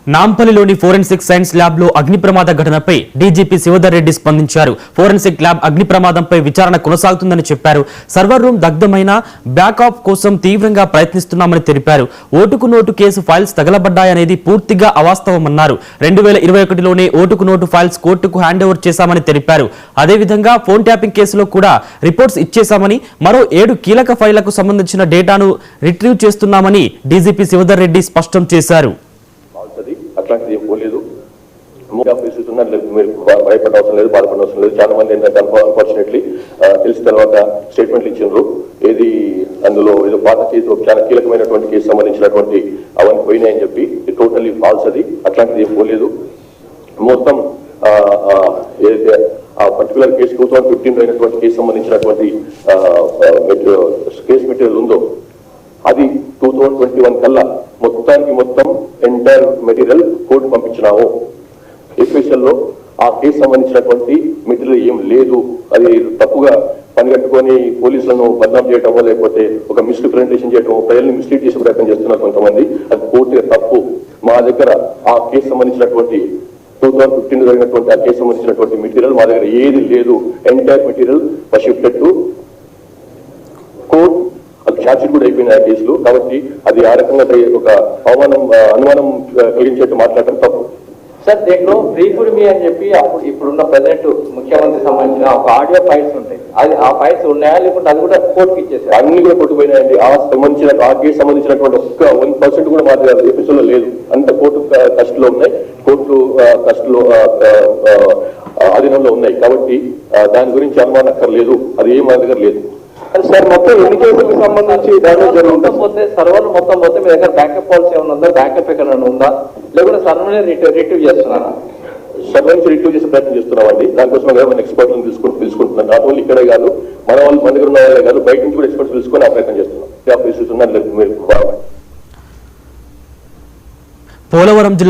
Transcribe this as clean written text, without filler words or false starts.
నాంపల్లిలోని forensic science lab లో అగ్ని ప్రమాద ఘటనపై డీజీపీ శివధర్ రెడ్డి స్పందించారు. ఫోరెన్సిక్ ల్యాబ్ అగ్ని ప్రమాదంపై విచారణ కొనసాగుతుందని చెప్పారు. సర్వర్ రూమ్ దగ్ధమైన బ్యాకప్ కోసం తీవ్రంగా ప్రయత్నిస్తున్నామని తెలిపారు. ఓటుకు నోటు కేసు ఫైల్స్ తగలబడ్డాయనేది పూర్తిగా అవాస్తవమన్నారు. 2021లోనే ఓటుకు నోటు ఫైల్స్ కోర్టుకు హ్యాండ్ ఓవర్ చేశామని తెలిపారు. అదేవిధంగా ఫోన్ ట్యాపింగ్ కేసులో కూడా రిపోర్ట్స్ ఇచ్చేశామని, మరో 7 కీలక ఫైళ్లకు సంబంధించిన డేటాను రిట్రీవ్ చేస్తున్నామని డీజీపీ శివధర్ రెడ్డి స్పష్టం చేశారు. అట్లాంటిది ఏం పోలేదు. మీరు భయపడవసరం లేదు, బాధపడవసరం లేదు. చాలా మంది ఏంటంటే అన్ఫార్చునేట్లీ తెలిసిన తర్వాత స్టేట్మెంట్లు ఇచ్చిండ్రు. ఏది అందులో ఏదో పాత కేసు చాలా కీలకమైనటువంటి కేసు సంబంధించినటువంటి అవన్నీ పోయినాయని చెప్పి టోటల్లీ ఫాల్స్. అది అట్లాంటిది ఏం పోలేదు. మొత్తం ఏదైతే ఆ పర్టికులర్ కేసు 2015 అయినటువంటి కేసు సంబంధించినటువంటి కేసు మెటీరియల్ ఉందో అది 2021 కల్లా మొత్తం ఎంటైర్ మెటీరియల్ కోర్టు పంపించినాము. ఎస్పెషల్ లో ఆ కేసు సంబంధించినటువంటి మెటీరియల్ ఏం లేదు. అది తప్పుగా పనిగట్టుకొని పోలీసులను బదనాం చేయటమో లేకపోతే ఒక మిస్రిప్రజెంటేషన్ చేయటమో, ప్రజల్ని మిస్లీడ్ చేసే ప్రయత్నం చేస్తున్నారు కొంతమంది. అది పూర్తిగా తప్పు. మా దగ్గర ఆ కేసు సంబంధించినటువంటి 2015 జరిగినటువంటి ఆ కేసు సంబంధించినటువంటి మెటీరియల్ మా దగ్గర ఏది లేదు. Entire material was shifted to court. అది ఛార్జ్షీట్ కూడా అయిపోయింది ఆ కేసులు. కాబట్టి అది ఆ రకంగా ఒక అనుమానం కలిగించేట్టు మాట్లాడటం తప్పు. సార్, దీంట్లో బ్రీఫ్డ్ మీ అని చెప్పి ఇప్పుడున్న ప్రెసిడెంట్ ముఖ్యమంత్రి సంబంధించిన ఒక ఆడియో ఫైల్స్ ఉంటాయి. అది ఆ ఫైల్స్ ఉన్నాయా లేకుంటే అది కూడా కోర్టుకి ఇచ్చేసారు? అన్ని కూడా కొట్టుకుపోయినాయండి. ఆ కేసు సంబంధించినటువంటి ఒక్క 1% కూడా మా ఎపిసోడ్ లో లేదు. అంత కోర్టు కస్టడీలో ఉన్నాయి, కోర్టు కస్టడీలో ఆధీనంలో ఉన్నాయి. కాబట్టి దాని గురించి అనుమానం అక్కర్లేదు. అది ఏం మా దగ్గర లేదు. సార్, మొత్తం ఎన్ని కేసులకు సంబంధించి మొత్తం పోతే సర్వర్లు మొత్తం పోతే మీ దగ్గర బ్యాకప్ పాలసీ ఏమైనా ఉందా? బ్యాకప్ ఎక్కడ ఉందా? లేకుంటే సర్వర్ని రిట్రీవ్ చేస్తున్నారా? సర్వర్ నుంచి రిట్రీవ్ చేసే ప్రయత్నం చేస్తున్నామండి. దానికోసం మన ఎక్స్పర్ట్లను తీసుకుంటున్నాం. నాట్ ఓన్లీ ఇక్కడే కాదు, మన దగ్గర ఉన్న వాళ్ళే కాదు, బయట నుంచి కూడా ఎక్స్పర్ట్స్ తీసుకొని ఆ ప్రయత్నం చేస్తున్నాం. మీరు పోలవరం జిల్లా